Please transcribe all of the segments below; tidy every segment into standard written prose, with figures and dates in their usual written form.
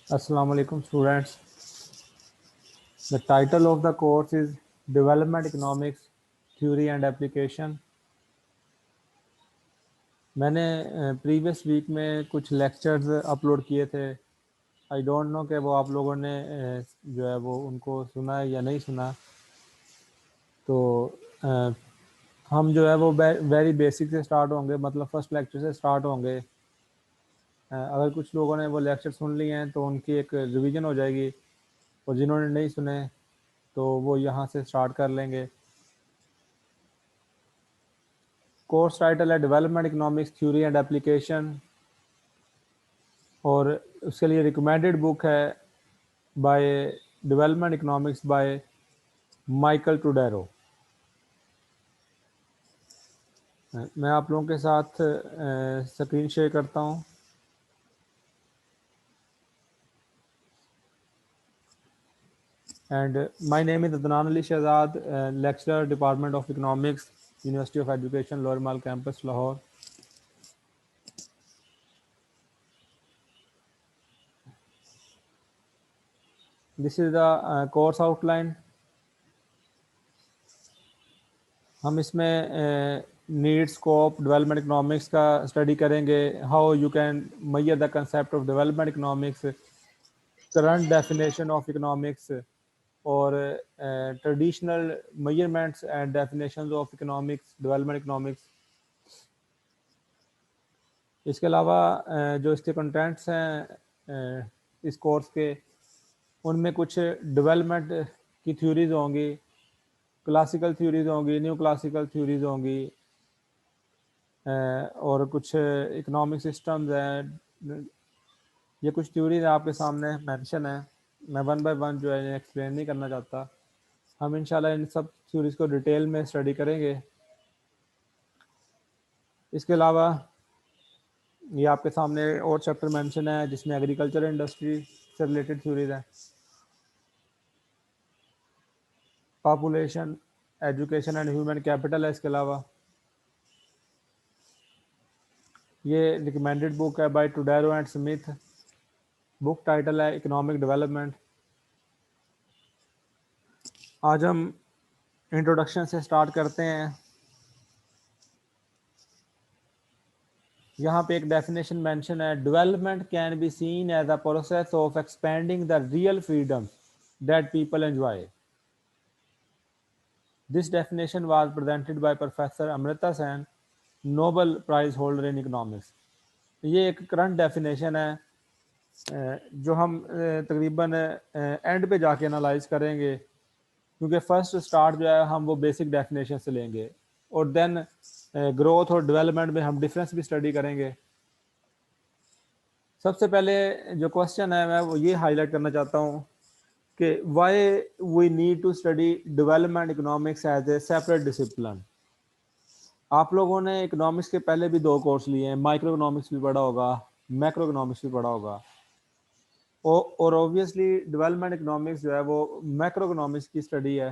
Assalamu alaikum students. The title of the course is Development Economics Theory and Application. मैंने previous week में कुछ lectures upload किए थे। I don't know कि वो आप लोगों ने जो है वो उनको सुना है या नहीं सुना। तो हम जो है वो वेरी बेसिक से स्टार्ट होंगे, मतलब फर्स्ट लेक्चर से स्टार्ट होंगे। अगर कुछ लोगों ने वो लेक्चर सुन लिए हैं तो उनकी एक रिवीजन हो जाएगी, और जिन्होंने नहीं सुने तो वो यहाँ से स्टार्ट कर लेंगे। कोर्स टाइटल है development economics theory and application, और उसके लिए रिकमेंडेड बुक है by development economics by Michael Todaro. मैं आप लोगों के साथ स्क्रीन शेयर करता हूं। And my name is Adnan Ali Shahzad, lecturer department of economics, university of education, Lower Mall campus, Lahore. This is the course outline. हम इसमें नीड, स्कोप, डेवलपमेंट इकोनॉमिक्स का स्टडी करेंगे। How you can measure the concept of development economics, current definition of economics, और traditional measurements and definitions of economics, development economics. इसके अलावा जो इसके contents हैं इस कोर्स के, उनमें कुछ डेवलपमेंट की थ्योरीज होंगी, क्लासिकल थ्योरीज होंगी, न्यू क्लासिकल थ्योरीज होंगी, और कुछ इकोनॉमिक सिस्टम्स हैं। ये कुछ थ्योरीज आपके सामने मेंशन है। मैं वन बाय वन जो है एक्सप्लेन नहीं करना चाहता। हम इंशाल्लाह इन सब थ्योरीज को डिटेल में स्टडी करेंगे। इसके अलावा ये आपके सामने और चैप्टर मेंशन है जिसमें एग्रीकल्चर इंडस्ट्री से रिलेटेड थ्योरीज है, population, education and human capital है। इसके अलावा ये रिकमेंडेड बुक है by Todaro and Smith. Book title है इकोनॉमिक डेवलपमेंट। आज हम इंट्रोडक्शन से स्टार्ट करते हैं। यहाँ पे एक डेफिनेशन मेंशन है, development can be seen as a process of expanding the real freedom that people enjoy. This definition was presented by professor Amartya Sen, Nobel prize holder in economics. ये एक करंट डेफिनेशन है जो हम तकरीबन एंड पे जाके analyse करेंगे, क्योंकि फर्स्ट स्टार्ट जो है हम वो बेसिक डेफिनेशन से लेंगे, और देन ग्रोथ और डेवलपमेंट में हम डिफरेंस भी स्टडी करेंगे। सबसे पहले जो क्वेश्चन है मैं वो ये हाईलाइट करना चाहता हूँ कि why we need to study development economics as a separate discipline. आप लोगों ने इकोनॉमिक्स के पहले भी दो कोर्स लिए हैं, माइक्रो इकोनॉमिक्स भी पढ़ा होगा, मैक्रो इकोनॉमिक्स भी पढ़ा होगा, और ऑब्वियसली डेवलपमेंट इकोनॉमिक्स जो है वो मैक्रो इकोनॉमिक्स की स्टडी है।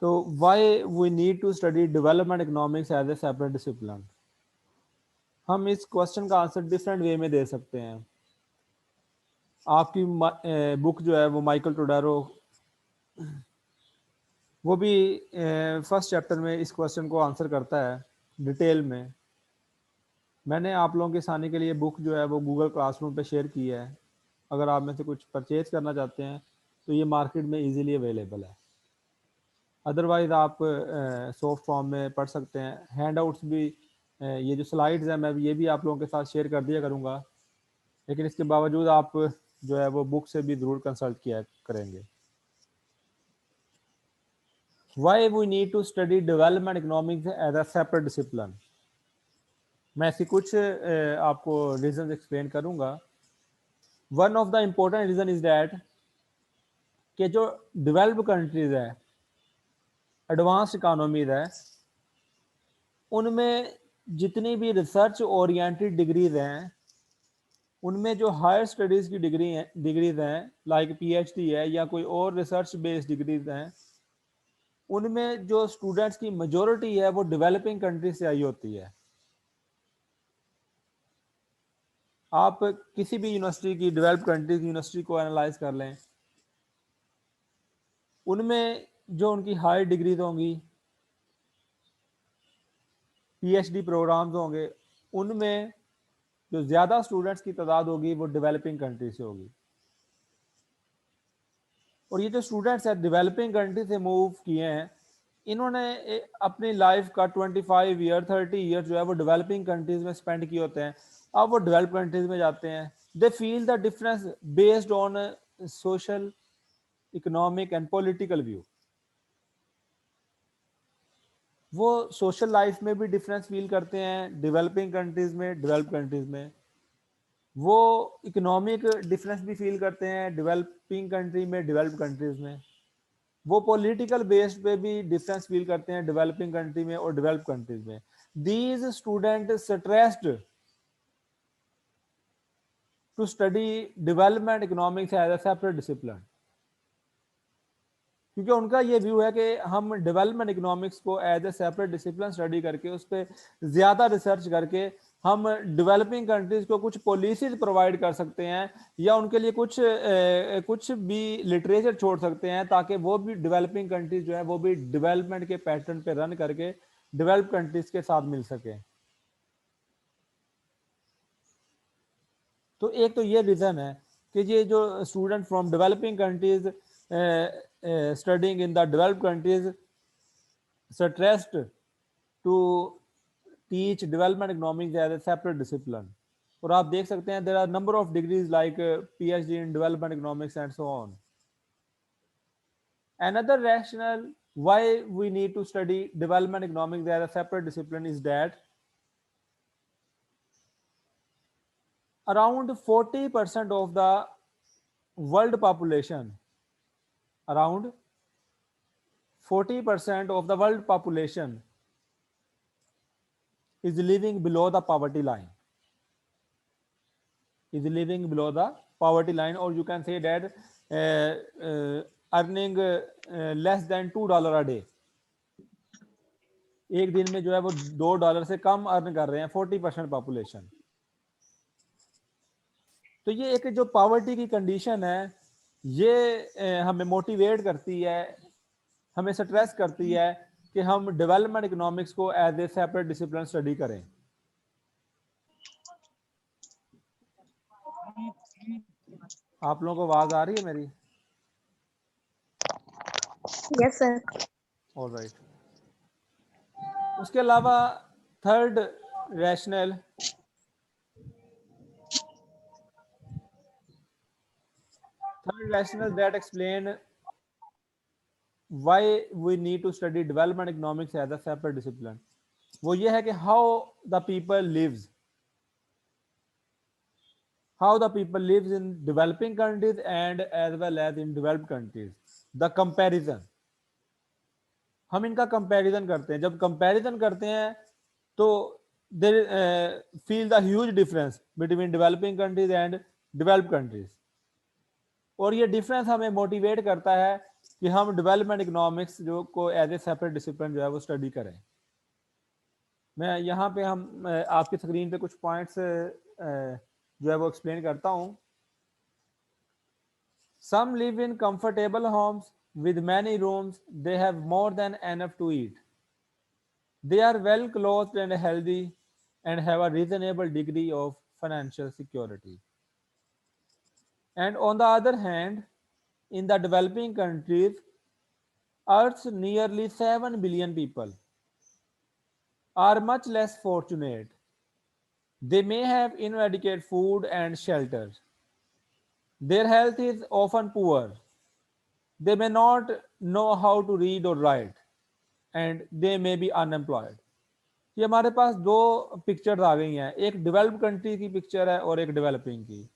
तो why we need to study development economics as a separate discipline. हम इस क्वेश्चन का आंसर डिफरेंट वे में दे सकते हैं। आपकी बुक जो है वो माइकल टोडारो, वो भी फर्स्ट चैप्टर में इस क्वेश्चन को आंसर करता है डिटेल में। मैंने आप लोगों के आसानी के लिए बुक जो है वो गूगल क्लासरूम पे शेयर की है। अगर आप में से कुछ परचेज करना चाहते हैं तो ये मार्केट में इजीली अवेलेबल है। अदरवाइज़ आप सॉफ्ट फॉर्म में पढ़ सकते हैं। हैंड आउट्स भी, ये जो स्लाइड्स हैं मैं ये भी आप लोगों के साथ शेयर कर दिया करूँगा, लेकिन इसके बावजूद आप जो है वो बुक से भी ज़रूर कंसल्ट किया करेंगे। Why we need to study development economics as a separate discipline? मैं ऐसी कुछ आपको रीजन एक्सप्लेन करूंगा। One of the important reason is that कि जो डेवलप्ड कंट्रीज है, एडवांस इकोनॉमीज है, उनमें जितनी भी रिसर्च ओरिएंटेड डिग्रीज हैं, उनमें जो हायर स्टडीज़ की डिग्रीज हैं लाइक पीएचडी है या कोई और रिसर्च बेस्ड डिग्रीज हैं, उनमें जो स्टूडेंट्स की मेजोरिटी है वो डेवलपिंग कंट्री से आई होती है। आप किसी भी यूनिवर्सिटी की, डेवलप्ड कंट्रीज की यूनिवर्सिटी को एनालाइज कर लें, उनमें जो उनकी हाई डिग्रीज होंगी, पीएचडी प्रोग्राम्स होंगे, उनमें जो ज़्यादा स्टूडेंट्स की तादाद होगी वो डेवलपिंग कंट्री से होगी। और ये जो स्टूडेंट्स हैं डेवलपिंग कंट्री से मूव किए हैं, इन्होंने अपनी लाइफ का 25 ईयर 30 ईयर जो है वो डेवलपिंग कंट्रीज में स्पेंड किए होते हैं। अब वो डेवलप कंट्रीज में जाते हैं, they feel the difference based on social, economic and political view. वो सोशल लाइफ में भी डिफरेंस फील करते हैं डेवलपिंग कंट्रीज में, डेवलप कंट्रीज में। वो इकोनॉमिक डिफरेंस भी फील करते हैं डेवलपिंग कंट्री में, डेवलप कंट्रीज में। वो पॉलिटिकल बेस्ड पे भी डिफरेंस फील करते हैं डेवलपिंग कंट्री में और डेवलप कंट्रीज में। These student stressed to study development economics as a separate discipline, क्योंकि उनका ये व्यू है कि हम डेवलपमेंट इकोनॉमिक्स को as a separate discipline study करके उस पर ज़्यादा रिसर्च करके हम डेवलपिंग कंट्रीज को कुछ पॉलिसीज प्रोवाइड कर सकते हैं, या उनके लिए कुछ भी लिटरेचर छोड़ सकते हैं, ताकि वो भी डेवलपिंग कंट्रीज जो है वो भी डेवलपमेंट के पैटर्न पे रन करके डेवलप कंट्रीज के साथ मिल सके। तो एक तो ये रीज़न है कि ये जो student from developing countries studying in the developed countries stressed to teach development economics as a separate discipline. और आप देख सकते हैं there are number of degrees like PhD in development economics and so on. Another rationale why we need to study development economics as a separate discipline is that around 40% of the world population, around 40% of the world population is living below the poverty line, is living below the poverty line, or you can say that earning less than $2 a day. एक दिन में जो है वो $2 से कम earn कर रहे हैं 40% पॉपुलेशन। तो ये एक जो पॉवर्टी की कंडीशन है, ये हमें मोटिवेट करती है, हमें स्ट्रेस करती है कि हम डेवलपमेंट इकोनॉमिक्स को as a separate discipline study करें। आप लोगों को आवाज आ रही है मेरी? Yes sir. ऑलराइट। उसके अलावा third rational that explain why we need to study development economics as a separate discipline, वो ये है कि how the people lives in developing countries and as well as in developed countries. The comparison, हम इनका comparison करते हैं। जब comparison करते हैं तो they feel the huge difference between developing countries and developed countries, और ये डिफरेंस हमें मोटिवेट करता है कि हम डेवलपमेंट इकोनॉमिक्स जो को एज ए सेपरेट डिसिप्लिन जो है वो स्टडी करें। मैं यहाँ पे हम आपकी स्क्रीन पे कुछ पॉइंट्स जो है वो एक्सप्लेन करता हूँ। Some live in comfortable homes with many rooms. They have more than enough to eat. They are well clothed and healthy and have a reasonable degree of financial security. And on the other hand, in the developing countries, Earth's nearly 7 billion people are much less fortunate. They may have inadequate food and shelter. Their health is often poor. They may not know how to read or write, and they may be unemployed. ये हमारे पास दो pictures आ गई हैं, एक developed country की picture है और एक डेवलपिंग की।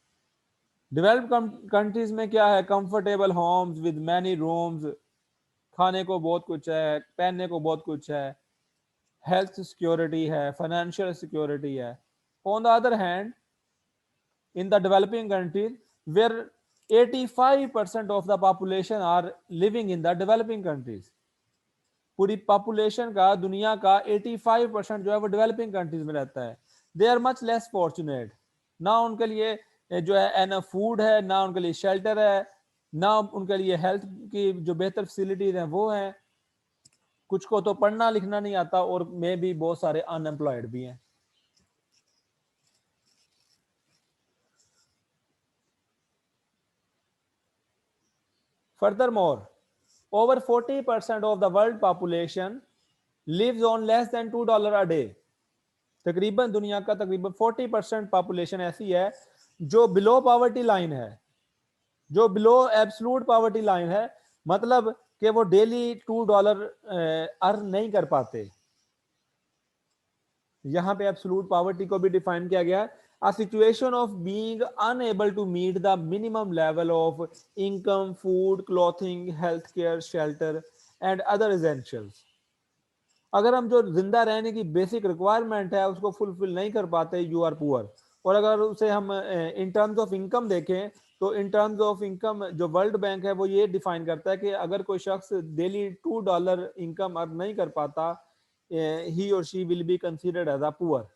डेवलप्ड कंट्रीज में क्या है? Comfortable homes with many rooms, खाने को बहुत कुछ है, पहनने को बहुत कुछ है, हेल्थ सिक्योरिटी है, फाइनेंशियल सिक्योरिटी है। On the other hand, in the developing countries where 85% of the population are living in the developing countries, पूरी पॉपुलेशन का, दुनिया का 85% जो है वो डेवलपिंग कंट्रीज में रहता है। They are much less fortunate, ना उनके लिए जो है एनफ फूड है, ना उनके लिए शेल्टर है, ना उनके लिए हेल्थ की जो बेहतर फैसिलिटीज हैं वो हैं। कुछ को तो पढ़ना लिखना नहीं आता और में भी बहुत सारे अनएम्प्लॉयड भी हैं। Furthermore, over 40% of the world population lives on less than $2 a day. तकरीबन दुनिया का तकरीबन 40% पॉपुलेशन ऐसी है जो बिलो पॉवर्टी लाइन है, जो बिलो एब्सोल्यूट पॉवर्टी लाइन है, मतलब कि वो डेली $2 अर्न नहीं कर पाते। यहां पे एब्सोल्यूट पॉवर्टी को भी डिफाइन किया गया है, a situation of being unable to meet the minimum level of income, food, clothing, healthcare, shelter and other essentials। अगर हम जो जिंदा रहने की बेसिक रिक्वायरमेंट है उसको फुलफिल नहीं कर पाते, यू आर पुअर। और अगर उसे हम इन टर्म्स ऑफ इनकम देखें तो इन टर्म्स ऑफ इनकम जो वर्ल्ड बैंक है वो ये डिफाइन करता है कि अगर कोई शख्स डेली $2 इनकम अर्न नहीं कर पाता, ही और she will be considered as a poor.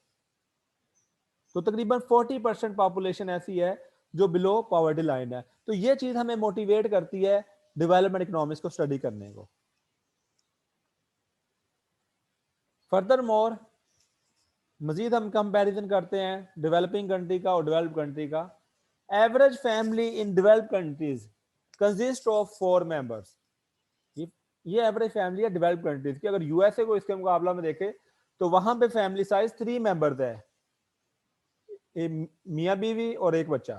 तो तकरीबन 40% पॉपुलेशन ऐसी है जो बिलो पॉवर्टी लाइन है। तो ये चीज हमें मोटिवेट करती है डेवलपमेंट इकोनॉमिक्स को स्टडी करने को। फर्दर मोर, मजीद हम कंपैरिजन करते हैं डेवलपिंग कंट्री का और डेवलप्ड कंट्री का। Average family in developed countries consist of 4 members. ये एवरेज फैमिली है डेवलप्ड कंट्रीज की। अगर यूएसए को इसके मुकाबला में देखे तो वहां पे फैमिली साइज 3 मेंबर्स है, मियां बीवी और एक बच्चा,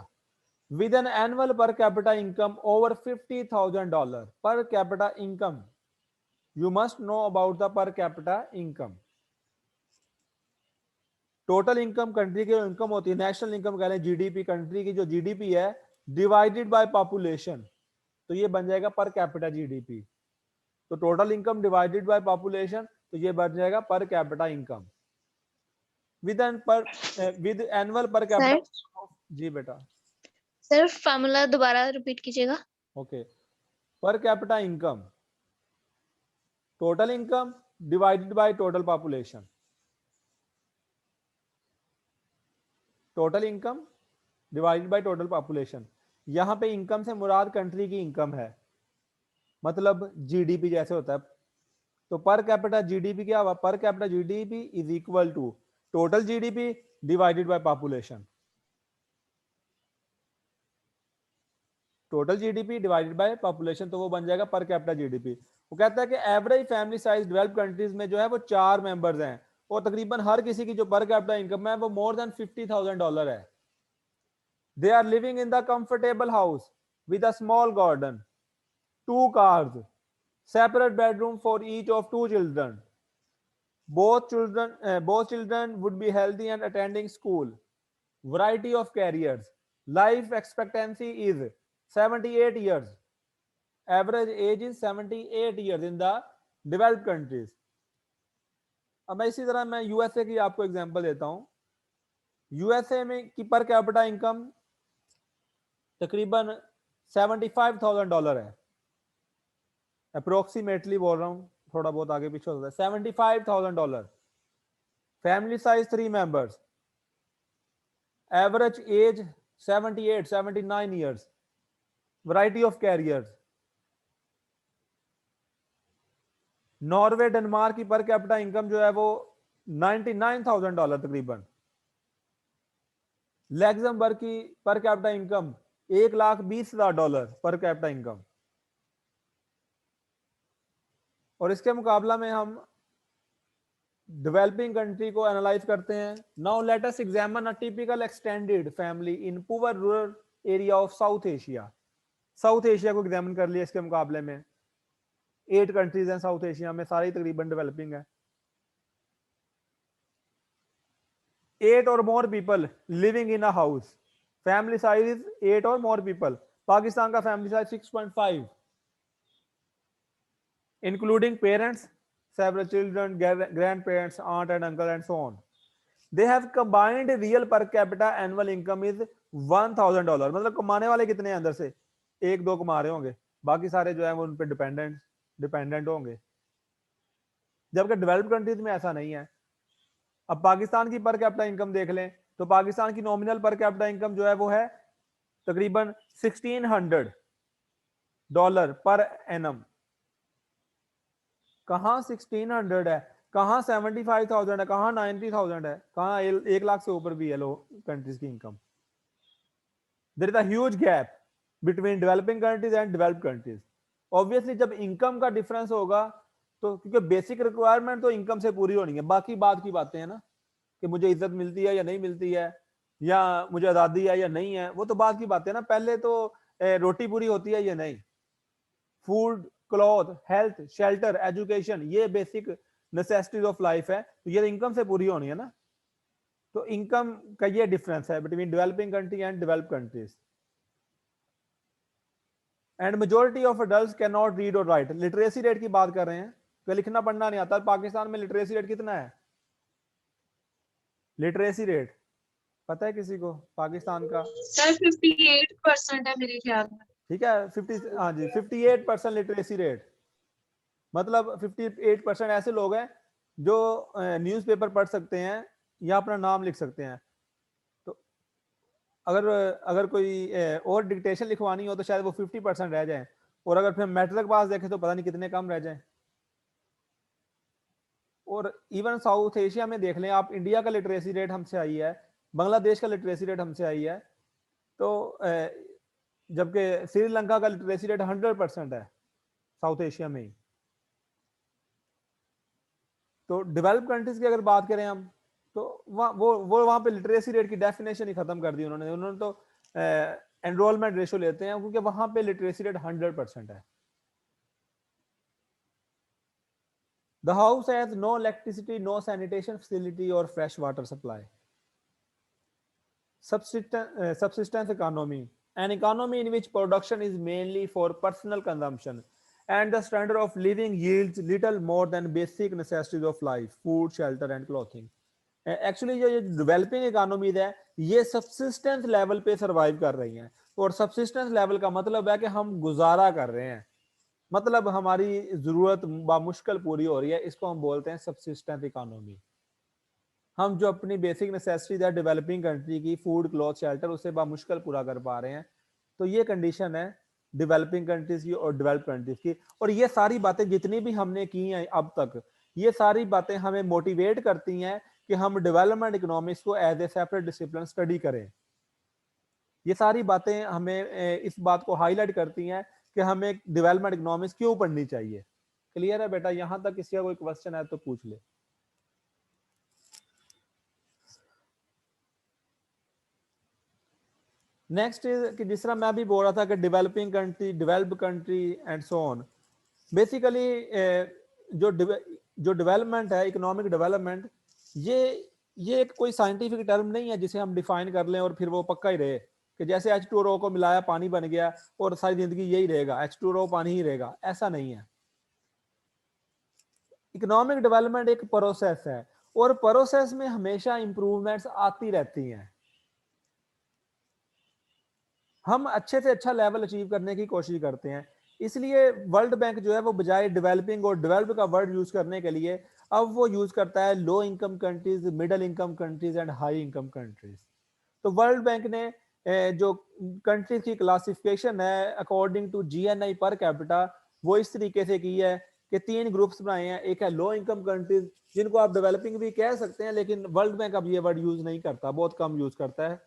with an annual per capita income over $50,000 per capita income। You must know about the per capita income। Total income country की इनकम होती है, नेशनल इनकम कह लें, जीडीपी, कंट्री की जो जीडीपी है डिवाइडेड बाय पॉपुलेशन, तो ये बन जाएगा पर कैपिटा जीडीपी। तो total income divided by population, तो ये बन जाएगा per capita income with annual per capita. जी बेटा। सर फॉर्मूला दोबारा रिपीट कीजिएगा। Okay, per capita income, total income divided by total population. Total income divided by total population. यहां पे इनकम से मुराद कंट्री की इनकम है, मतलब जीडीपी जैसे होता है। तो पर कैपिटा जीडीपी क्या हुआ? Per capita GDP is equal to total GDP divided by population. Total GDP divided by population, तो वो बन जाएगा पर कैपिटा जीडीपी। वो कहता है कि average family size developed countries में जो है वो 4 मेंबर्स हैं और तकरीबन हर किसी की जो पर कैपिटा इनकम है वो मोर देन $50,000 है। They are living in the comfortable house with a small garden, 2 cars, separate bedroom for each of 2 children. Both children would be healthy and attending school. Variety of careers. Life expectancy is 78 years. Average age is 78 years in the developed countries. अब मैं इसी तरह मैं USA की आपको example देता हूं। USA में की पर कैपिटा इनकम तकरीबन $75,000 है, अप्रोक्सीमेटली बोल रहा हूं, थोड़ा बहुत आगे पीछे होता है। $75,000। Family size 3 members, average age 79 years, variety of carriers. Norway Denmark की पर कैपिटा इनकम जो है वो $99,000 तकरीबन। लग्जमबर्ग की पर कैपिटा इनकम $1,20,000 पर कैपिटा इनकम। और इसके मुकाबला में हम डेवलपिंग कंट्री को एनालाइज करते हैं। Now let us examine a typical extended family in poor rural area of south Asia. South Asia को एग्जामिन कर लिया। इसके मुकाबले में 8 कंट्रीज हैं साउथ एशिया में, सारी तकरीबन डेवलपिंग है। 8 or more people living in a house, family size 8 or more people। Pakistan का family size 6.5, including parents, several children, grandparents, aunt and uncle and so on। They have combined real per capita annual income is $1,000। मतलब कमाने वाले कितने हैं अंदर से? 1-2 कमा रहे होंगे, बाकी सारे जो है वो उन पे डिपेंडेंट होंगे, जबकि डेवलप्ड कंट्रीज में ऐसा नहीं है। अब पाकिस्तान की पर कैपिटा इनकम देख लें तो पाकिस्तान की नॉमिनल पर कैपिटा इनकम जो है वो है तकरीबन $1600 पर एनम। कहाँ 1600 है, कहाँ 75,000 है, कहाँ 90,000 है, कहाँ 1 लाख से ऊपर भी है लो कंट्रीज की income. There is a huge gap between developing countries and developed countries. Obviously जब इनकम का डिफरेंस होगा तो, क्योंकि बेसिक रिक्वायरमेंट तो इनकम से पूरी होनी है, बाकी बात की बातें हैं ना कि मुझे इज्जत मिलती है या नहीं मिलती है, या मुझे आज़ादी है या नहीं है, वो तो बात की बातें है ना। पहले तो रोटी पूरी होती है या नहीं, food, cloth, health, shelter, education, ये बेसिक नेसेसिटीज ऑफ लाइफ है, तो ये इनकम से पूरी होनी है ना। तो इनकम का ये डिफरेंस है between developing country and developed countries. And majority of adults can not read और राइट। लिटरेसी रेट की बात कर रहे हैं तो लिखना पढ़ना नहीं आता। पाकिस्तान में लिटरेसी रेट कितना है? लिटरेसी रेट पता है किसी को पाकिस्तान का? सर 58% है मेरे ख्याल में। ठीक है, 50, हाँ जी 58% लिटरेसी रेट। मतलब 58% ऐसे लोग हैं जो न्यूज़पेपर पढ़ सकते हैं या अपना नाम लिख सकते हैं। तो अगर अगर कोई और डिक्टेशन लिखवानी हो तो शायद वो 50% रह जाए, और अगर फिर मैट्रिक पास देखें तो पता नहीं कितने कम रह जाए। और इवन साउथ एशिया में देख लें आप, इंडिया का लिटरेसी रेट हमसे आई है, बांग्लादेश का लिटरेसी रेट हमसे आई है, तो जबकि श्रीलंका का लिटरेसी रेट 100% है साउथ एशिया में ही। तो डेवलप कंट्रीज की अगर बात करें हम, तो वो वहां पे लिटरेसी रेट की डेफिनेशन ही खत्म कर दी उन्होंने तो एनरोलमेंट रेशो लेते हैं, क्योंकि वहां पे लिटरेसी रेट 100% है। The house has no electricity, no sanitation facility or fresh water supply. Subsistence economy, an economy in which production is mainly for personal consumption and the standard of living yields little more than basic necessities of life, food, shelter and clothing. Actually जो developing economies है ये subsistence level पे survive कर रही हैं, और subsistence level का मतलब है कि हम गुजारा कर रहे हैं, मतलब हमारी जरूरत बामुश्किल पूरी हो रही है, इसको हम बोलते हैं सबसिस्टेंस इकोनॉमी। हम जो अपनी बेसिक नेसेसिटीज है डेवलपिंग कंट्री की, फूड, क्लॉथ, शेल्टर, उसे बामुश्किल पूरा कर पा रहे हैं। तो ये कंडीशन है डेवलपिंग कंट्रीज की और डेवलप्ड कंट्रीज की। और ये सारी बातें जितनी भी हमने की हैं अब तक, ये सारी बातें हमें मोटिवेट करती हैं कि हम डेवलपमेंट इकोनॉमिक्स को as a separate discipline study करें। ये सारी बातें हमें इस बात को हाईलाइट करती हैं कि हमें डेवलपमेंट इकोनॉमिक्स क्यों पढ़नी चाहिए। क्लियर है बेटा? यहां तक किसी का कोई क्वेश्चन है तो पूछ ले। नेक्स्ट कि जिस तरह मैं भी बोल रहा था कि developing country, developed country and so on, basically जो डेवलपमेंट है, इकोनॉमिक डेवलपमेंट, ये एक कोई साइंटिफिक टर्म नहीं है जिसे हम डिफाइन कर लें और फिर वो पक्का ही रहे कि जैसे H2O को मिलाया पानी बन गया और सारी जिंदगी यही रहेगा, H2O पानी ही रहेगा, ऐसा नहीं है। इकोनॉमिक डेवलपमेंट एक प्रोसेस है और प्रोसेस में हमेशा इंप्रूवमेंट्स आती रहती हैं। हम अच्छे से अच्छा लेवल अचीव करने की कोशिश करते हैं, इसलिए वर्ल्ड बैंक जो है वो बजाय डेवलपिंग और डेवलप का वर्ड यूज करने के लिए अब वो यूज करता है low income countries, middle income countries and high income countries. तो वर्ल्ड बैंक ने जो कंट्रीज की क्लासिफिकेशन है according to GNI per capita, वो इस तरीके से की है कि 3 ग्रुप्स बनाए हैं। एक है लो इनकम कंट्रीज, जिनको आप डेवलपिंग भी कह सकते हैं, लेकिन वर्ल्ड बैंक अब ये वर्ड यूज नहीं करता, बहुत कम यूज करता है।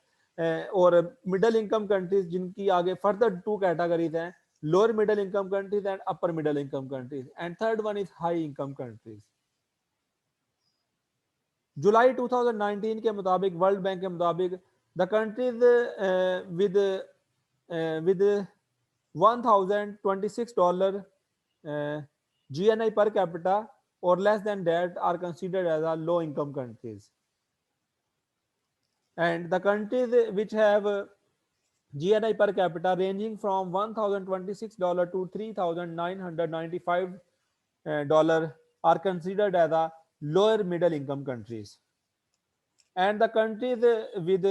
और मिडिल इनकम कंट्रीज, जिनकी आगे फर्दर 2 कैटेगरीज हैं, lower middle income countries and upper middle income countries, and third one is high income countries. जुलाई 2019 के मुताबिक, वर्ल्ड बैंक के मुताबिक, the countries with $1,026 GNI per capita or less than that are considered as a low income countries, and the countries which have GNI per capita ranging from $1,026 to $3,995 are considered as a lower middle income countries, and the countries with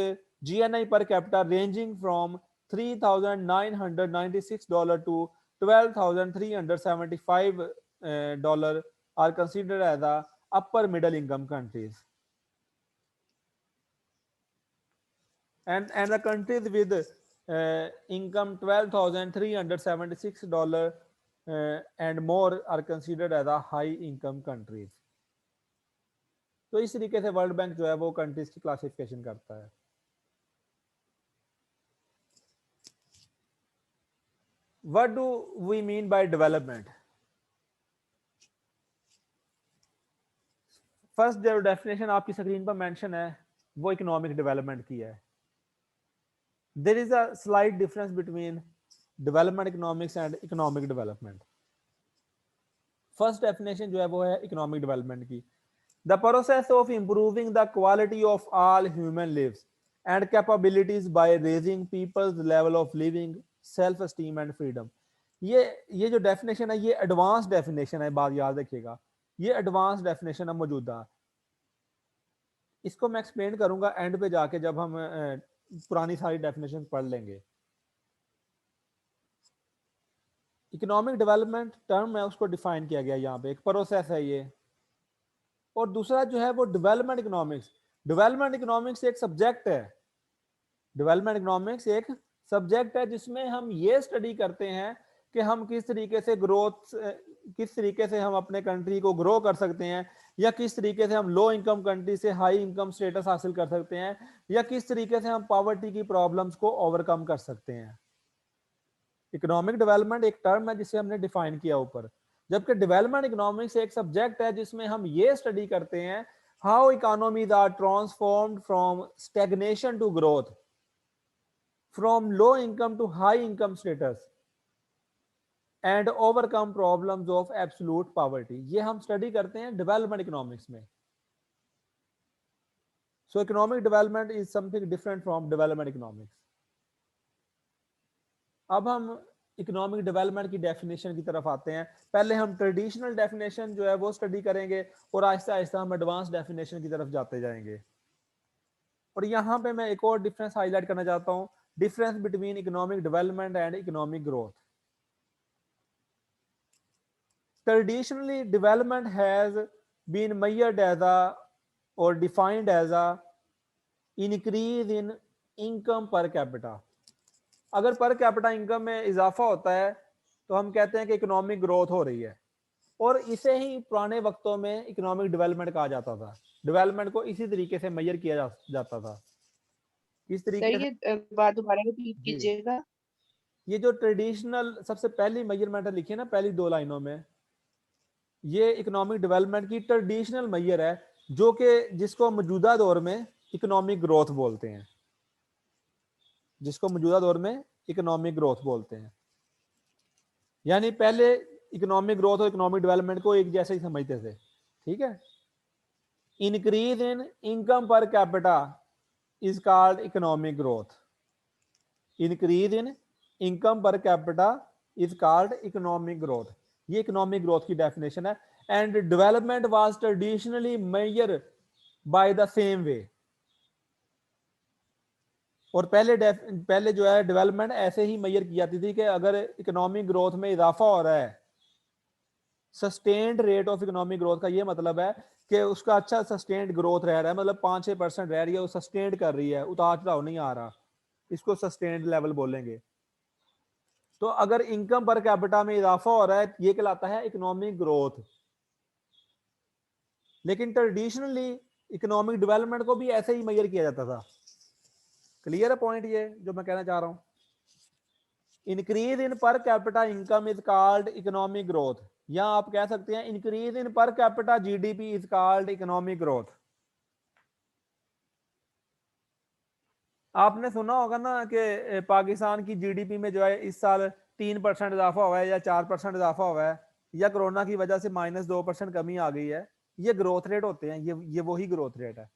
GNI per capita ranging from $3,996 to $12,375 are considered as the upper middle income countries. and the countries with income $12,376 and more are considered as a high income countries. तो इस तरीके से world bank जो है वो countries की classification करता है. What do we mean by development? First जो डेफिनेशन आपकी स्क्रीन पर मेंशन है वो इकोनॉमिक डेवलपमेंट की है. There is a slight difference between development economics and economic development. First definition जो है वो है इकोनॉमिक डेवलपमेंट की. The process of improving the quality of all human lives and capabilities by raising people's level of living, self esteem and freedom. ये जो definition है ये advance definition है, बात याद रखिएगा, ये एडवांस डेफिनेशन है मौजूदा. इसको मैं एक्सप्लेन करूंगा एंड पे जाके जब हम पुरानी सारी डेफिनेशन पढ़ लेंगे. इकोनॉमिक डेवलपमेंट टर्म है उसको डिफाइन किया गया यहाँ पे, एक प्रोसेस है ये. और दूसरा जो है वो डेवलपमेंट इकोनॉमिक्स. डेवलपमेंट इकोनॉमिक्स एक सब्जेक्ट है. डेवलपमेंट इकोनॉमिक्स एक सब्जेक्ट है जिसमें हम ये स्टडी करते हैं कि हम किस तरीके से ग्रोथ, किस तरीके से हम अपने कंट्री को ग्रो कर सकते हैं, या किस तरीके से हम लो इनकम कंट्री से हाई इनकम स्टेटस हासिल कर सकते हैं, या किस तरीके से हम पॉवर्टी की प्रॉब्लम्स को ओवरकम कर सकते हैं. इकोनॉमिक डेवलपमेंट एक टर्म है जिसे हमने डिफाइन किया ऊपर, जबकि डेवलपमेंट इकोनॉमिक्स एक सब्जेक्ट है जिसमें हम ये स्टडी करते हैं how economies are transformed from stagnation to growth, from low income to high income status and overcome problems of absolute poverty. ये हम स्टडी करते हैं डेवलपमेंट इकोनॉमिक्स में. So economic development is something different from development economics. अब हम economic development की definition की तरफ आते हैं. पहले हम ट्रेडिशनल डेफिनेशन जो है वो स्टडी करेंगे और आहिस्ता आहिस्ता हम एडवांस डेफिनेशन की तरफ जाते जाएंगे. और यहाँ पे मैं एक और डिफरेंस हाईलाइट करना चाहता हूँ, difference between economic development and economic growth. Traditionally, development has been measured as a or defined as a increase in income per capita. अगर पर कैपिटा इनकम में इजाफा होता है तो हम कहते हैं कि इकोनॉमिक ग्रोथ हो रही है, और इसे ही पुराने वक्तों में इकोनॉमिक डेवलपमेंट कहा जाता था. डेवलपमेंट को इसी तरीके से मेजर किया जाता था. किस तरीके से? ये बात दोबारा रिपीट जी. कीजिएगा. ये जो ट्रेडिशनल सबसे पहली मेजरमेंट लिखी है ना पहली 2 लाइनों में, ये इकोनॉमिक डेवलपमेंट की ट्रेडिशनल मेजर है जो कि जिसको मौजूदा दौर में इकोनॉमिक ग्रोथ बोलते हैं, जिसको मौजूदा दौर में इकोनॉमिक ग्रोथ बोलते हैं. यानी पहले इकोनॉमिक ग्रोथ और इकोनॉमिक डेवलपमेंट को एक जैसे ही समझते थे. ठीक है. Increase in income per capita is called economic growth. Increase in income per capita is called economic growth. ये इकोनॉमिक ग्रोथ की डेफिनेशन है. And development was traditionally measure by the same way. और पहले जो है डेवलपमेंट ऐसे ही major की जाती थी कि अगर इकोनॉमिक ग्रोथ में इजाफा हो रहा है, sustained rate of economic growth का ये मतलब है कि उसका अच्छा सस्टेन्ड ग्रोथ रह रहा है, मतलब 5-6% रह रही है, वो सस्टेन्ड कर रही है, उतार चढ़ाव नहीं आ रहा, इसको सस्टेन्ड लेवल बोलेंगे. तो अगर इनकम पर कैपिटा में इजाफा हो रहा है ये कहलाता है इकोनॉमिक ग्रोथ. लेकिन ट्रेडिशनली इकोनॉमिक डेवलपमेंट को भी ऐसे ही मेजर किया जाता था. क्लियर है पॉइंट ये जो मैं कहना चाह रहा हूं? इंक्रीज इन पर capita income is called economic growth, या आप कह सकते हैं इंक्रीज इन पर capita GDP is called economic growth. आपने सुना होगा ना कि पाकिस्तान की जीडीपी में जो है इस साल 3% इजाफा हुआ है या 4% इजाफा हुआ है, या कोरोना की वजह से -2% कमी आ गई है. ये ग्रोथ रेट होते हैं, ये वही ग्रोथ रेट है,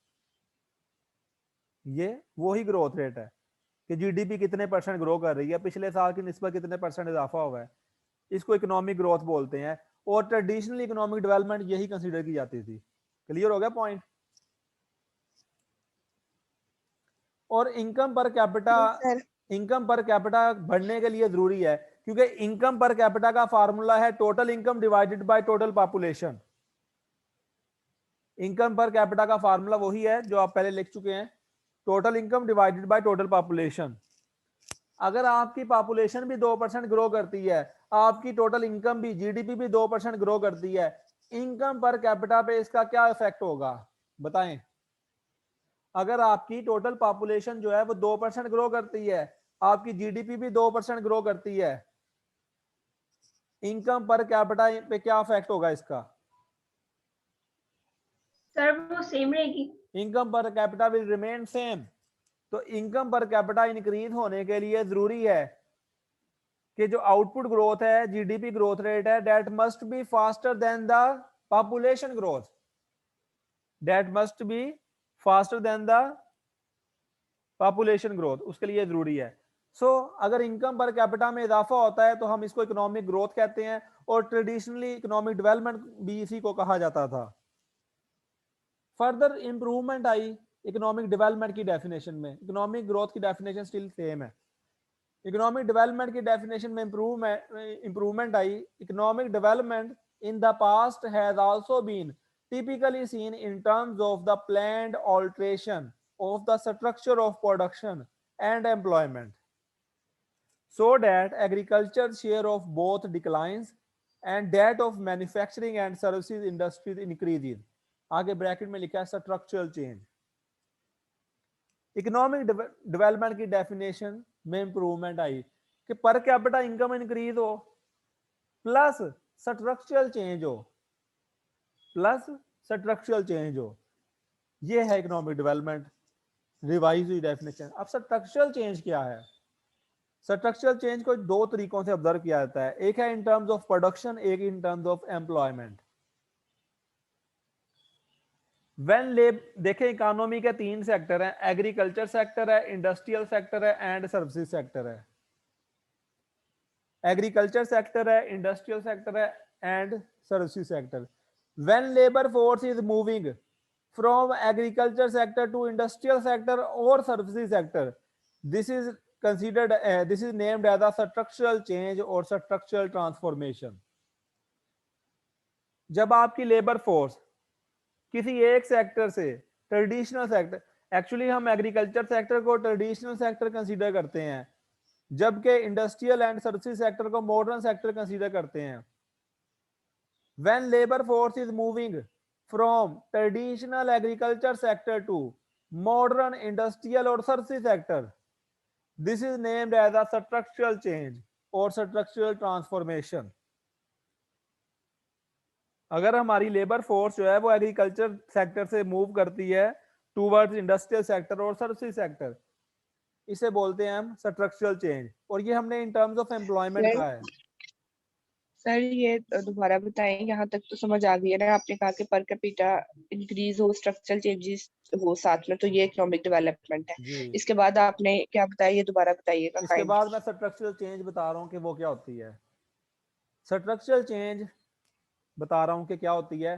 ये वही ग्रोथ रेट है कि जीडीपी कितने परसेंट ग्रो कर रही है, पिछले साल की निस्बत कितने परसेंट इजाफा हुआ है. इसको इकोनॉमिक ग्रोथ बोलते हैं. और ट्रेडिशनली इकोनॉमिक डेवलपमेंट यही कंसीडर की जाती थी. क्लियर हो गया पॉइंट? और इनकम पर कैपिटा बढ़ने के लिए जरूरी है, क्योंकि इनकम पर कैपिटा का फार्मूला है total income divided by total population. Income per capita का फार्मूला वही है जो आप पहले लिख चुके हैं, total income divided by total population. अगर आपकी पॉपुलेशन भी 2% ग्रो करती है, आपकी टोटल इनकम भी, जीडीपी भी 2% ग्रो करती है, इनकम पर कैपिटा पे इसका क्या इफेक्ट होगा बताएं। अगर आपकी टोटल पॉपुलेशन जो है वो 2% ग्रो करती है, आपकी जीडीपी भी 2% ग्रो करती है, इनकम पर कैपिटा पे क्या इफेक्ट होगा इसका? सर वो सेम रहेगी। Income per capita will remain same. तो इनकम पर कैपिटा इंक्रीज होने के लिए जरूरी है कि जो आउटपुट ग्रोथ है, जीडीपी ग्रोथ रेट है, that must be faster than the population growth, that must be faster than the population growth, उसके लिए जरूरी है। सो अगर इनकम पर कैपिटा में इजाफा होता है तो हम इसको इकोनॉमिक ग्रोथ कहते हैं, और ट्रेडिशनली इकोनॉमिक डेवलपमेंट भी इसी को कहा जाता था। फर्दर इंप्रूवमेंट आई इकोनॉमिक डेवलपमेंट की डेफिनेशन में। इकोनॉमिक ग्रोथ की डेफिनेशन स्टिल सेम है। इकोनॉमिक डेवलपमेंट की डेफिनेशन में इंप्रूवमेंट आई। Economic development in the past has also been typically seen in terms of the planned alteration of the structure of production and employment, so that agriculture's share of both declines and that of manufacturing and services industries increases. आगे bracket में लिखा है structural change. Economic development की definition में improvement आई कि पर capita income increase हो plus structural change हो, प्लस स्ट्रक्चरल चेंज हो, ये है इकोनॉमिक डेवलपमेंट रिवाइज हुई डेफिनेशन। अब स्ट्रक्चरल चेंज क्या है? स्ट्रक्चरल चेंज को दो तरीकों से ऑब्जर्व किया जाता है, एक है इन टर्म्स ऑफ प्रोडक्शन, एक in terms of employment. When देखें इकोनॉमी के तीन सेक्टर हैं, एग्रीकल्चर सेक्टर है, इंडस्ट्रियल सेक्टर है एंड सर्विसेज सेक्टर है। एग्रीकल्चर सेक्टर है, इंडस्ट्रियल सेक्टर है and services sector. When labour force is moving from agriculture sector to industrial sector or services sector, this is considered this is named as a structural change or structural transformation। जब आपकी labour force किसी एक sector से traditional sector, actually हम agriculture sector को traditional sector consider करते हैं, जबकि इंडस्ट्रियल एंड सर्विसेज सेक्टर को मॉडर्न सेक्टर कंसीडर करते हैं। When labour force is moving from traditional agriculture sector to modern industrial or services sector, this is named as a structural change or structural transformation। अगर हमारी labour force जो है वो agriculture sector से move करती है टूवर्ड्स इंडस्ट्रियल सेक्टर और services sector, इसे बोलते हैं हम स्ट्रक्चरल चेंज, और ये हमने इन टर्म्स ऑफ एम्प्लॉयमेंट कहा है। सर ये दोबारा बताएं, यहाँ तक तो समझ आ गई है ना। आपने कहा कि पर कैपिटा इंक्रीज हो, स्ट्रक्चरल चेंजेस हो साथ में, तो ये इकोनॉमिक डेवलपमेंट है। जी, इसके बाद आपने क्या बताया, ये दोबारा बताइएगा। इसके बाद मैं स्ट्रक्चरल चेंज बता रहा हूँ कि वो क्या होती है। स्ट्रक्चरल चेंज बता रहा हूँ कि क्या होती है।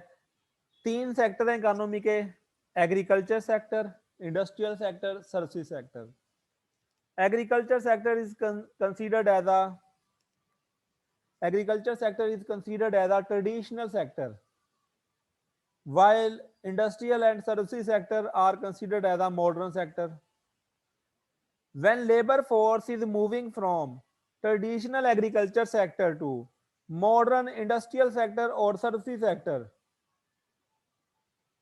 तीन सेक्टर हैं इकोनॉमी के, agriculture sector, industrial sector, services sector. Agriculture sector is considered as a agriculture sector is considered as a traditional sector, while industrial and services sector are considered as a modern sector. When labor force is moving from traditional agriculture sector to modern industrial sector or services sector,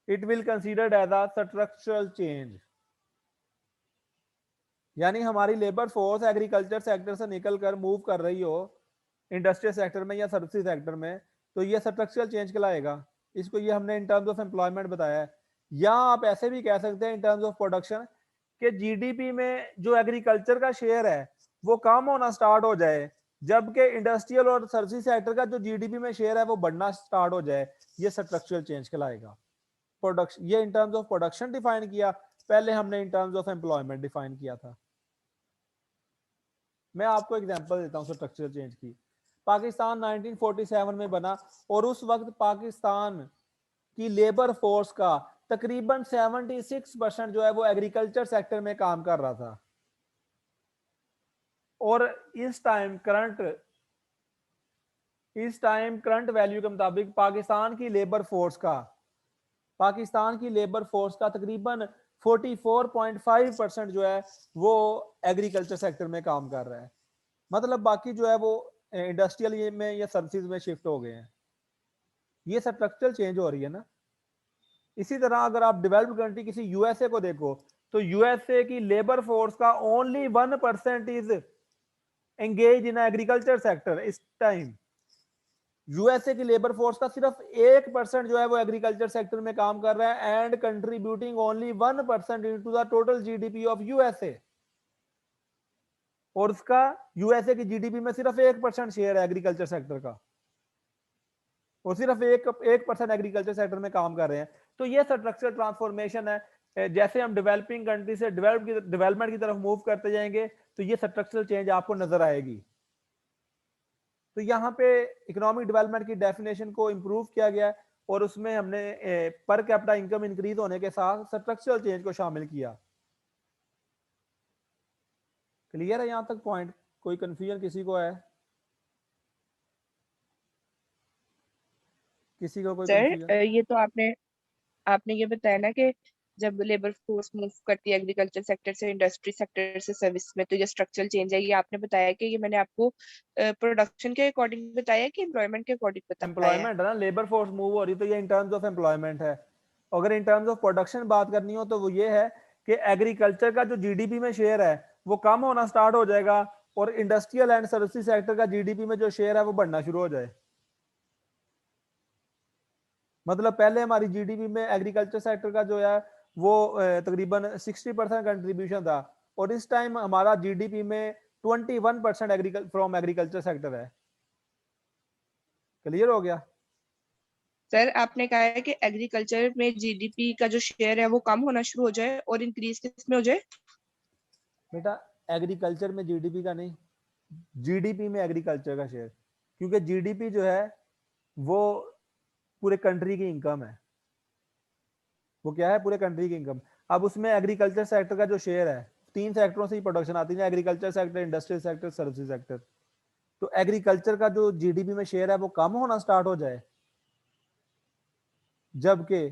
it will considered as a structural change। यानी हमारी labour force agriculture sector से निकलकर move कर रही हो industrial sector में या services sector में, तो ये स्ट्रक्चरल चेंज कहलाएगा। इसको ये हमने इन टर्म्स ऑफ एम्प्लॉयमेंट बताया है। या आप ऐसे भी कह सकते हैं इन टर्म्स ऑफ प्रोडक्शन कि जीडीपी में जो एग्रीकल्चर का शेयर है वो कम होना स्टार्ट हो जाए, जबकि इंडस्ट्रियल और सर्विसेज सेक्टर का जो जीडीपी में शेयर है वो बढ़ना स्टार्ट हो जाए, ये स्ट्रक्चरल चेंज कहलाएगा। प्रोडक्शन, ये in terms of production define किया, पहले हमने in terms of employment define किया था। मैं आपको एग्जांपल देता हूं स्ट्रक्चरल चेंज की। पाकिस्तान 1947 में बना और उस वक्त पाकिस्तान की लेबर फोर्स का तकरीबन 76% जो है वो एग्रीकल्चर सेक्टर में काम कर रहा था, और इस टाइम करंट वैल्यू के मुताबिक पाकिस्तान की लेबर फोर्स का तकरीबन 44.5% जो है वो एग्रीकल्चर सेक्टर में काम कर रहा है। मतलब बाकी जो है वो इंडस्ट्रियल में या सर्विसेज में शिफ्ट हो गए हैं। ये स्ट्रक्चरल चेंज हो रही है ना। इसी तरह अगर आप डेवलप्ड कंट्री किसी यूएसए को देखो तो यूएसए की लेबर फोर्स का only 1% is engage in agriculture sector इस टाइम। यूएसए की लेबर फोर्स का सिर्फ 1% जो है वो एग्रीकल्चर सेक्टर में काम कर रहा है and contributing only 1% into the total GDP of USA. और उसका यूएसए की जीडीपी में सिर्फ 1% शेयर है एग्रीकल्चर सेक्टर का, और सिर्फ 1% एग्रीकल्चर सेक्टर में काम कर रहे हैं। तो ये स्ट्रक्चरल ट्रांसफॉर्मेशन है। जैसे हम डेवलपिंग कंट्री से डेवलपमेंट की तरफ मूव करते जाएंगे तो ये स्ट्रक्चरल चेंज आपको नजर आएगी। तो यहाँ पे इकोनॉमिक डेवलपमेंट की डेफिनेशन को इंप्रूव किया गया और उसमें हमने पर कैपिटा इनकम इंक्रीज होने के साथ स्ट्रक्चरल चेंज को शामिल किया। क्लियर है यहाँ तक पॉइंट? कोई कंफ्यूजन किसी को है? किसी को कोई सर कंफ्यूजन? ये तो आपने ये बताया ना कि जब लेबर फोर्स मूव करती है एग्रीकल्चर सेक्टर से इंडस्ट्री सेक्टर से सर्विस में तो ये स्ट्रक्चरल चेंज है। ये आपने बताया कि ये मैंने आपको प्रोडक्शन के अकॉर्डिंग बताया कि एम्प्लॉयमेंट के अकॉर्डिंग बताया है? एम्प्लॉयमेंट है ना, लेबर फोर्स मूव हो रही तो ये इन टर्म्स ऑफ एम्प्लॉयमेंट है। अगर इन टर्म्स ऑफ प्रोडक्शन बात करनी हो तो वो ये है कि एग्रीकल्चर का जो जीडीपी में शेयर है वो कम होना स्टार्ट हो जाएगा और इंडस्ट्रियल एंड सर्विसेज सेक्टर का जीडीपी में जो शेयर है वो बढ़ना शुरू हो जाए। मतलब पहले हमारी जीडीपी में एग्रीकल्चर सेक्टर का जो है वो तकरीबन 60% कंट्रीब्यूशन था और इस टाइम हमारा जीडीपी में 21% फ्रॉम एग्रीकल्चर सेक्टर है। क्लियर हो गया? सर आपने कहा है कि एग्रीकल्चर में जीडीपी का जो शेयर है वो कम होना शुरू हो जाए और इंक्रीज किस में हो जाए? बेटा एग्रीकल्चर में जीडीपी का नहीं, जीडीपी में एग्रीकल्चर का शेयर, क्योंकि जीडीपी जो है वो पूरे कंट्री की इनकम है। वो क्या है? पूरे कंट्री की इनकम। अब उसमें एग्रीकल्चर सेक्टर का जो शेयर है, 3 सेक्टरों से ही प्रोडक्शन आती है, agriculture sector, industrial sector, services sector. तो एग्रीकल्चर का जो जीडीपी में शेयर है वो कम होना स्टार्ट हो जाए, जबकि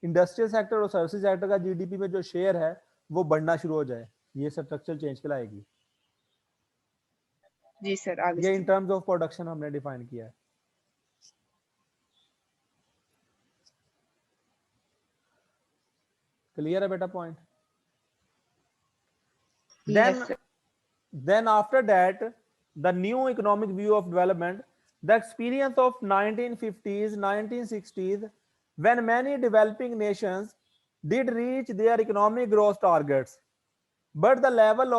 इंडस्ट्रियल सेक्टर और सर्विसेज सेक्टर का जीडीपी में जो शेयर है वो बढ़ना शुरू हो जाए। ये स्ट्रक्चरल चेंज कहलाएगी। जी सर आगे ये इन टर्म्स ऑफ प्रोडक्शन हमने डिफाइन किया है। क्लियर है बेटा point? Then after that, the new economic view of development, the experience of 1950s, 1960s, when many developing nations did reach their economic growth targets, but the level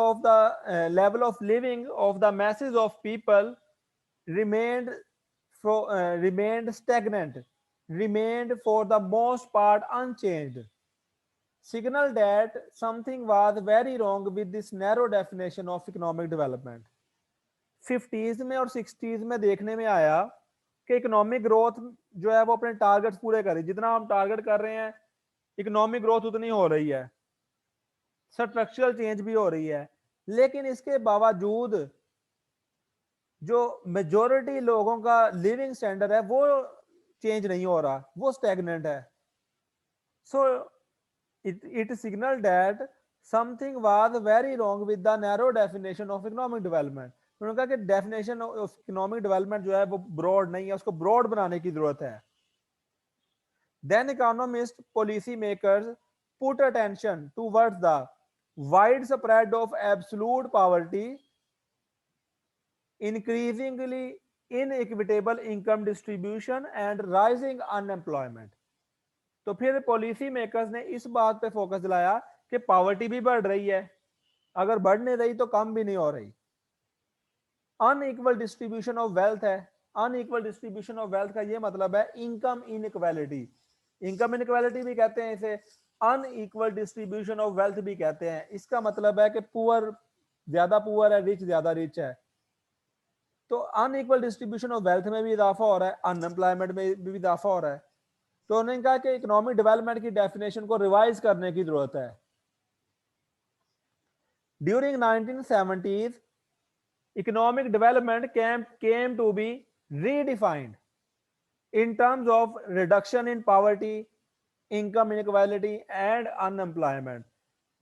of living of the masses of people remained stagnant, remained for the most part unchanged. Signal that something was very wrong with this narrow definition of economic development. 50s में और 60s में देखने में आया कि economic growth जो है वो अपने टारगेट्स पूरे करे, जितना हम टारगेट कर रहे हैं इकोनॉमिक ग्रोथ उतनी हो रही है, स्ट्रक्चरल चेंज भी हो रही है, लेकिन इसके बावजूद जो मेजॉरिटी लोगों का लिविंग स्टैंडर्ड है वो चेंज नहीं हो रहा, वो स्टैग्नेंट है। सो it signaled that something was very wrong with the narrow definition of economic development. उन्होंने कहा कि डेफिनेशन ऑफ इकोनॉमिक डेवलपमेंट जो है वो ब्रॉड नहीं है, उसको ब्रॉड बनाने की जरूरत है। Then economists, policy makers put attention towards the widespread of absolute poverty, increasingly inequitable income distribution and rising unemployment. तो फिर पॉलिसी मेकर्स ने इस बात पे फोकस दिलाया कि पॉवर्टी भी बढ़ रही है, अगर बढ़ नहीं रही तो कम भी नहीं हो रही। अनइक्वल डिस्ट्रीब्यूशन ऑफ वेल्थ है। अनइक्वल डिस्ट्रीब्यूशन ऑफ वेल्थ का ये मतलब है इनकम इनइक्वालिटी। इनकम इनइक्वालिटी भी कहते हैं इसे, अनइक्वल डिस्ट्रीब्यूशन ऑफ वेल्थ भी कहते हैं। इसका मतलब है कि पुअर ज्यादा पुअर है, रिच ज्यादा रिच है। तो अनइक्वल डिस्ट्रीब्यूशन ऑफ वेल्थ में भी इजाफा हो रहा है, अनएम्प्लॉयमेंट में भी इजाफा हो रहा है। तो उन्होंने कहा कि इकोनॉमिक डेवलपमेंट की डेफिनेशन को रिवाइज करने की जरूरत है। During 1970s economic development came to be redefined in terms of reduction in poverty, income inequality and unemployment.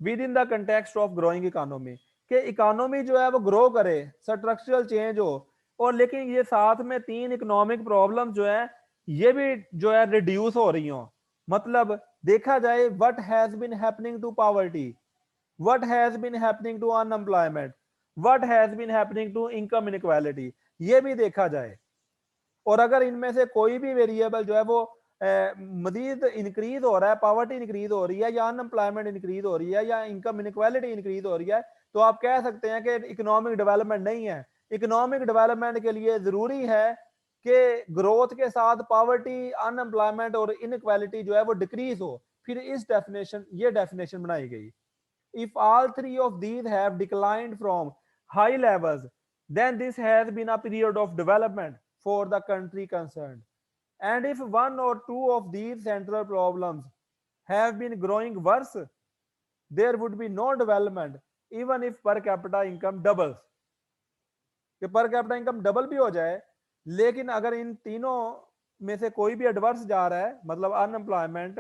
With in the context of growing economy, कि इकोनॉमी जो है वो ग्रो करे, स्ट्रक्चरल चेंज हो, और लेकिन ये साथ में 3 इकोनॉमिक प्रॉब्लम जो है ये भी जो है रिड्यूस हो रही हो। मतलब देखा जाए what has been happening to poverty, what has been happening to unemployment, what has been happening to income inequality, ये भी देखा जाए। और अगर इनमें से कोई भी वेरिएबल जो है वो मजीद इंक्रीज हो रहा है, पॉवर्टी इंक्रीज हो रही है, या अनएम्प्लॉयमेंट इंक्रीज हो रही है, या इनकम इनइक्वालिटी इंक्रीज हो रही है, तो आप कह सकते हैं कि इकोनॉमिक डेवलपमेंट नहीं है। इकोनॉमिक डेवलपमेंट के लिए जरूरी है कि ग्रोथ के साथ पॉवर्टी, अनएम्प्लॉयमेंट और इनइक्वालिटी जो है वो डिक्रीज हो। फिर इस ये डेफिनेशन बनाई गई। If all three of these have declined from high levels, then this has been a period of development for the country concerned. And if one or two of these central problems have been growing worse, there would be no development even if per capita income doubles. कि पर capita income double भी हो जाए, लेकिन अगर इन तीनों में से कोई भी एडवर्स जा रहा है, मतलब अनएम्प्लॉयमेंट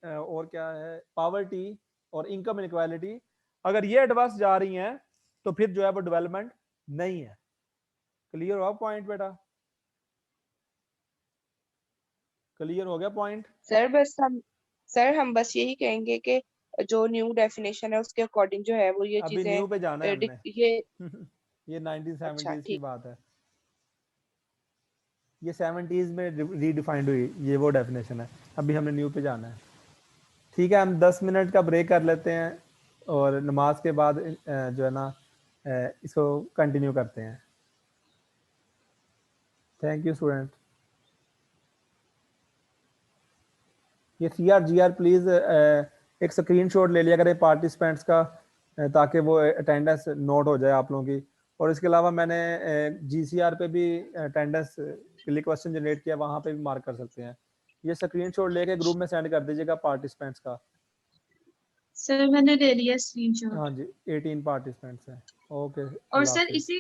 और क्या है, पॉवर्टी और इनकम इनइक्वालिटी, अगर ये एडवर्स जा रही हैं तो फिर जो है वो डेवलपमेंट नहीं है। क्लियर हुआ पॉइंट बेटा? क्लियर हो गया पॉइंट? सर हम बस यही कहेंगे कि जो न्यू डेफिनेशन है उसके अकॉर्डिंग जो है वो ये अभी चीजें न्यू पे जाना है हमने। ये 1970s अच्छा, की ठीक। बात है, ये 70s में रीडिफाइंड हुई, ये वो डेफिनेशन है। अभी हमने न्यू पे जाना है। ठीक है, हम 10 मिनट का ब्रेक कर लेते हैं और नमाज के बाद जो है ना इसको कंटिन्यू करते हैं। Thank you student. ये CR GR प्लीज एक स्क्रीनशॉट ले लिया करें पार्टिसिपेंट्स का, ताकि वो अटेंडेंस नोट हो जाए आप लोगों की। और इसके अलावा मैंने GCR पे भी अटेंडेंस के लिए क्वेश्चन जनरेट किया, वहां पे भी मार्क कर सकते हैं। ये स्क्रीनशॉट लेके ग्रुप में सेंड कर दीजिएगा पार्टिसिपेंट्स का। सर मैंने ले लिया स्क्रीनशॉट। हाँ जी, 18 पार्टिसिपेंट्स हैं। ओके, और अल्लाह सर हाफिज़। इसी